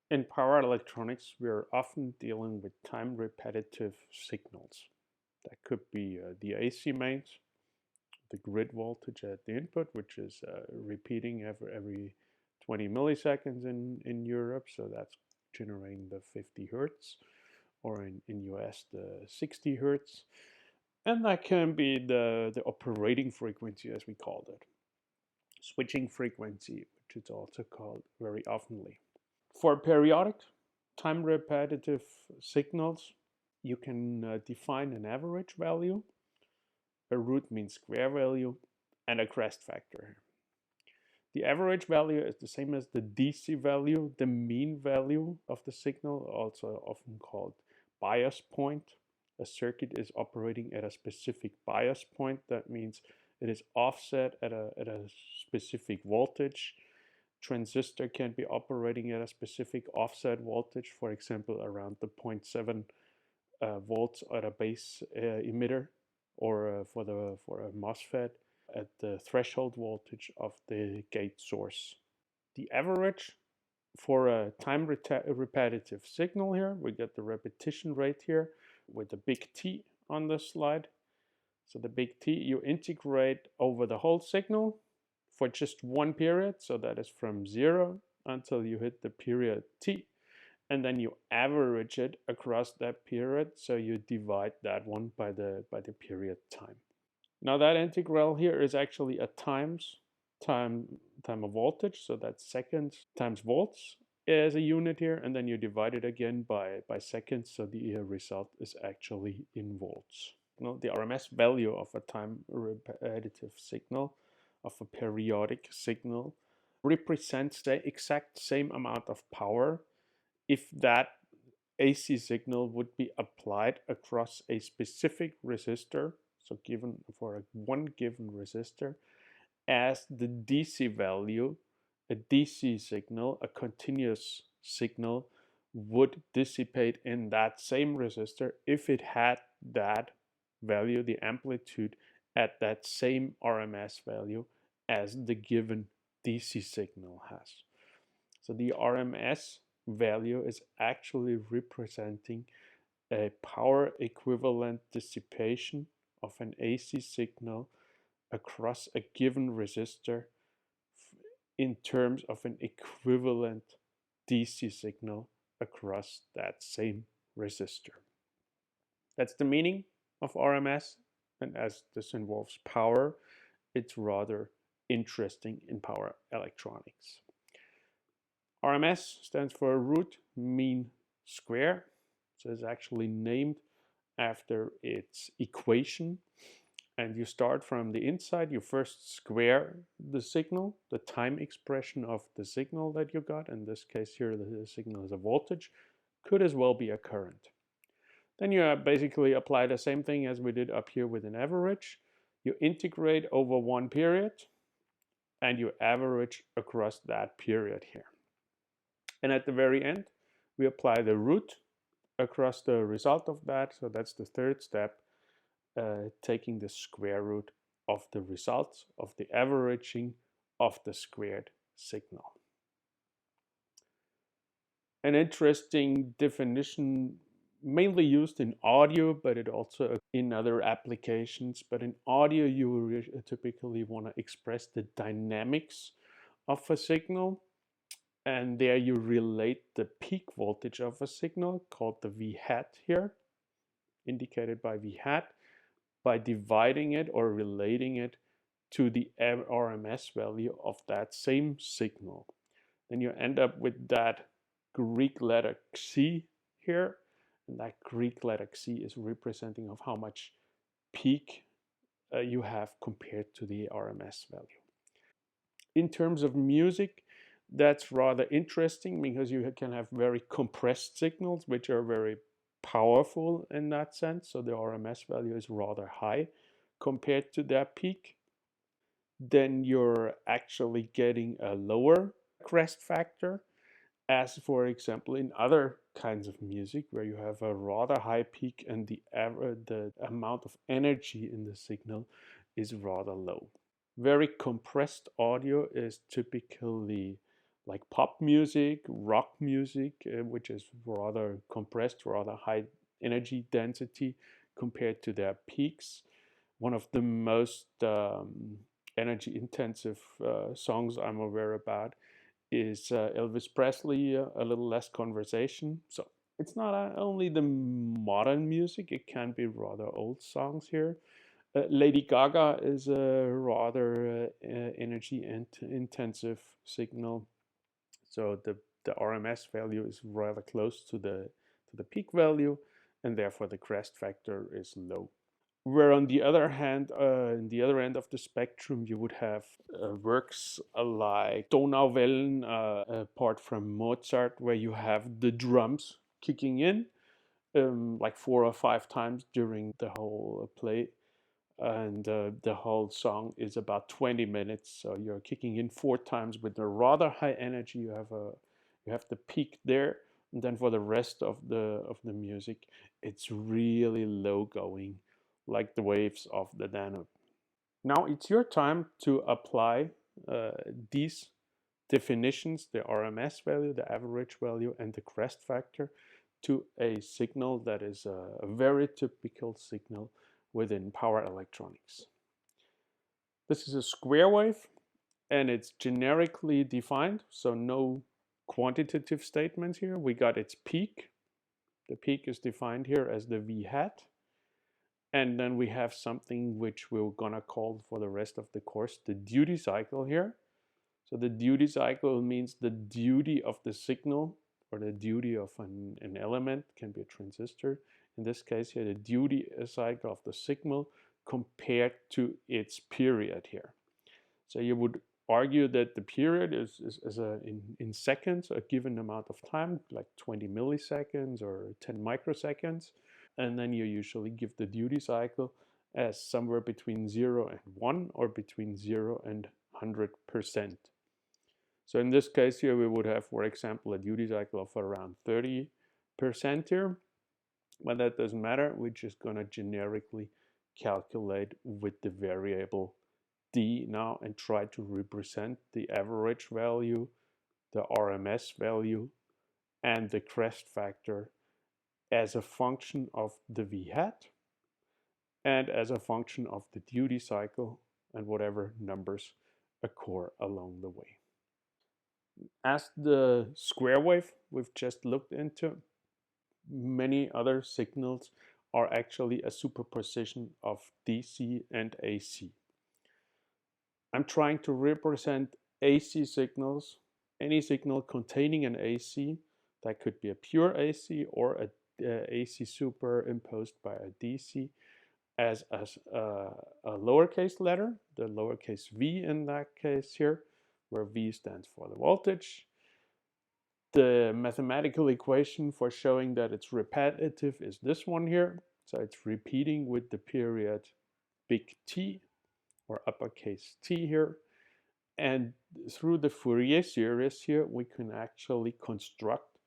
In power electronics, we're often dealing with time-repetitive signals. That could be the AC mains, the grid voltage at the input, which is repeating every 20 milliseconds in Europe, so that's generating the 50 hertz, or in US the 60 hertz. And that can be the operating frequency, as we called it, switching frequency, which is also called very oftenly. For periodic time repetitive signals, you can define an average value, a root mean square value, and a crest factor. The average value is the same as the DC value, the mean value of the signal, also often called bias point. A circuit is operating at a specific bias point. That means it is offset at a specific voltage. Transistor can be operating at a specific offset voltage, for example, around the 0.7 volts at a base emitter, or for a MOSFET at the threshold voltage of the gate source. The average for a time repetitive signal here, we get the repetition rate here with the big T on this slide. So the big T you integrate over the whole signal for just one period, so that is from 0 until you hit the period T, and then you average it across that period, so you divide that one by the period time. Now that integral here is actually a time of voltage, so that's seconds times volts as a unit here, and then you divide it again by seconds, so the result is actually in volts. Now, the RMS value of a time repetitive signal, of a periodic signal, represents the exact same amount of power if that AC signal would be applied across a specific resistor, so given for one given resistor, as the DC value, a DC signal, a continuous signal, would dissipate in that same resistor if it had that value, the amplitude, at that same RMS value as the given DC signal has. So the RMS value is actually representing a power equivalent dissipation of an AC signal across a given resistor in terms of an equivalent DC signal across that same resistor. That's the meaning of RMS, and as this involves power, it's rather interesting in power electronics. RMS stands for root mean square, so it's actually named after its equation. And you start from the inside, you first square the signal, the time expression of the signal that you got. In this case here, the signal is a voltage, could as well be a current. Then you basically apply the same thing as we did up here with an average. You integrate over one period, and you average across that period here. And at the very end, we apply the root across the result of that. So that's the third step, taking the square root of the results of the averaging of the squared signal. An interesting definition, mainly used in audio, but it also in other applications. But in audio, you typically want to express the dynamics of a signal. And there you relate the peak voltage of a signal, called the V hat here, indicated by V hat, by dividing it or relating it to the RMS value of that same signal. Then you end up with that Greek letter Xi here, and that Greek letter Xi is representing of how much peak you have compared to the RMS value. In terms of music, that's rather interesting because you can have very compressed signals, which are very powerful in that sense. So the RMS value is rather high compared to that peak. Then you're actually getting a lower crest factor, as for example in other kinds of music where you have a rather high peak and the amount of energy in the signal is rather low. Very compressed audio is typically like pop music, rock music, which is rather compressed, rather high energy density compared to their peaks. One of the most energy intensive songs I'm aware about is Elvis Presley, A Little Less Conversation. So it's not only the modern music, it can be rather old songs here. Lady Gaga is a rather energy intensive signal. So the RMS value is rather close to the peak value, and therefore the crest factor is low. Where on the other hand, in the other end of the spectrum, you would have works like Donauwellen, apart from Mozart, where you have the drums kicking in like 4 or 5 times during the whole play. And the whole song is about 20 minutes, so you're kicking in 4 times with a rather high energy. You have the peak there, and then for the rest of the music, it's really low going, like the waves of the Danube. Now it's your time to apply these definitions, the RMS value, the average value, and the crest factor, to a signal that is a very typical signal within power electronics. This is a square wave, and it's generically defined, so no quantitative statements here. We got its peak. The peak is defined here as the V hat. And then we have something which we're gonna call for the rest of the course the duty cycle here. So the duty cycle means the duty of the signal, or the duty of an element, can be a transistor. In this case here, the duty cycle of the signal compared to its period here. So you would argue that the period is in seconds, a given amount of time, like 20 milliseconds or 10 microseconds. And then you usually give the duty cycle as somewhere between 0 and 1, or between 0 and 100%. So in this case here, we would have, for example, a duty cycle of around 30% here. But that doesn't matter. We're just going to generically calculate with the variable d now and try to represent the average value, the RMS value, and the crest factor as a function of the V hat and as a function of the duty cycle and whatever numbers occur along the way. As the square wave we've just looked into, many other signals are actually a superposition of DC and AC. I'm trying to represent AC signals, any signal containing an AC, that could be a pure AC or a AC superimposed by a DC, as a lowercase letter, the lowercase v in that case here, where V stands for the voltage. The mathematical equation for showing that it's repetitive is this one here. So it's repeating with the period big T, or uppercase T here. And through the Fourier series here, we can actually construct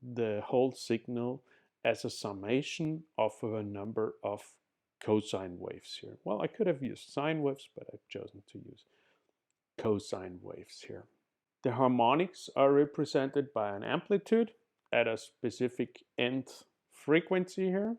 the whole signal as a summation of a number of cosine waves here. Well, I could have used sine waves, but I've chosen to use cosine waves here. The harmonics are represented by an amplitude at a specific nth frequency here.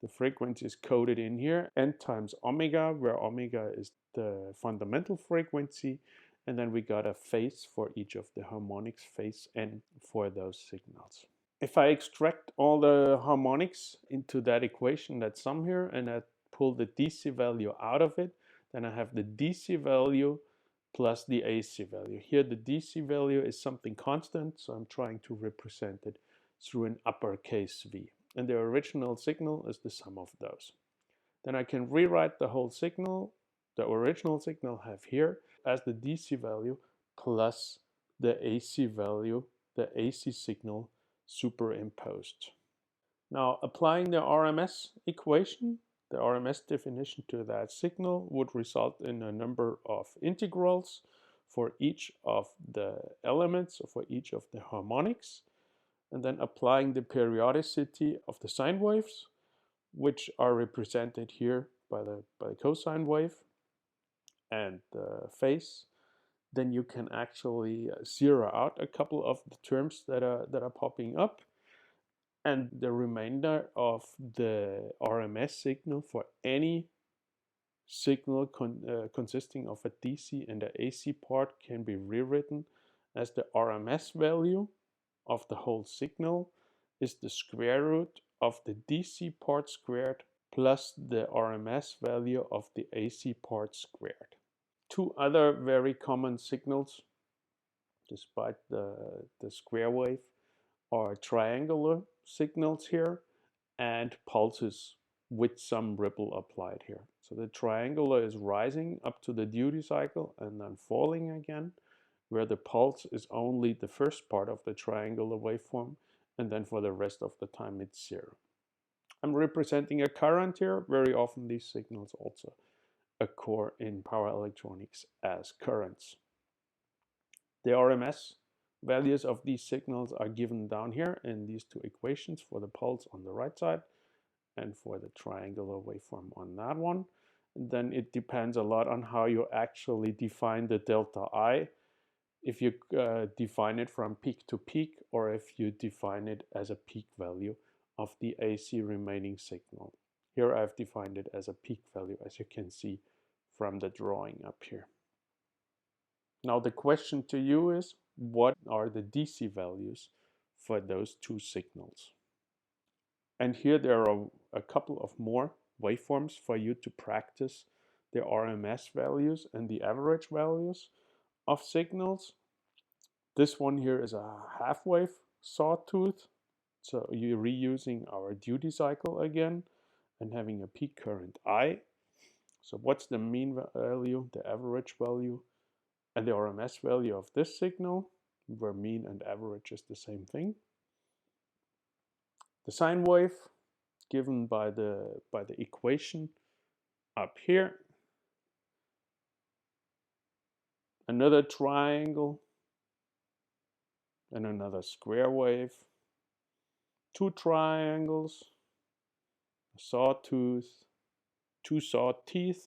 The frequency is coded in here, n times omega, where omega is the fundamental frequency, and then we got a phase for each of the harmonics, phase n, for those signals. If I extract all the harmonics into that equation, that sum here, and I pull the DC value out of it, then I have the DC value plus the AC value. Here the DC value is something constant, so I'm trying to represent it through an uppercase V. And the original signal is the sum of those. Then I can rewrite the whole signal, the original signal I have here, as the DC value plus the AC value, the AC signal superimposed. Now, applying the RMS equation, the RMS definition to that signal would result in a number of integrals for each of the elements, or for each of the harmonics, and then applying the periodicity of the sine waves, which are represented here by the cosine wave, and the phase then you can actually zero out a couple of the terms that are popping up, and the remainder of the RMS signal for any signal consisting of a DC and an AC part can be rewritten as the RMS value of the whole signal is the square root of the DC part squared plus the RMS value of the AC part squared. Two other very common signals, despite the square wave, are triangular signals here and pulses with some ripple applied here. So the triangular is rising up to the duty cycle and then falling again, where the pulse is only the first part of the triangular waveform, and then for the rest of the time it's zero. I'm representing a current here. Very often these signals also occur in power electronics as currents. The RMS values of these signals are given down here in these two equations for the pulse on the right side and for the triangular waveform on that one. And then it depends a lot on how you actually define the delta I, if you define it from peak to peak or if you define it as a peak value of the AC remaining signal. Here I've defined it as a peak value, as you can see from the drawing up here. Now the question to you is, what are the DC values for those two signals? And here there are a couple of more waveforms for you to practice the RMS values and the average values of signals. This one here is a half wave sawtooth. So you're reusing our duty cycle again and having a peak current I. So what's the mean value, the average value, and the RMS value of this signal, where mean and average is the same thing? The sine wave given by the equation up here. Another triangle and another square wave. Two triangles, a sawtooth, two saw teeth,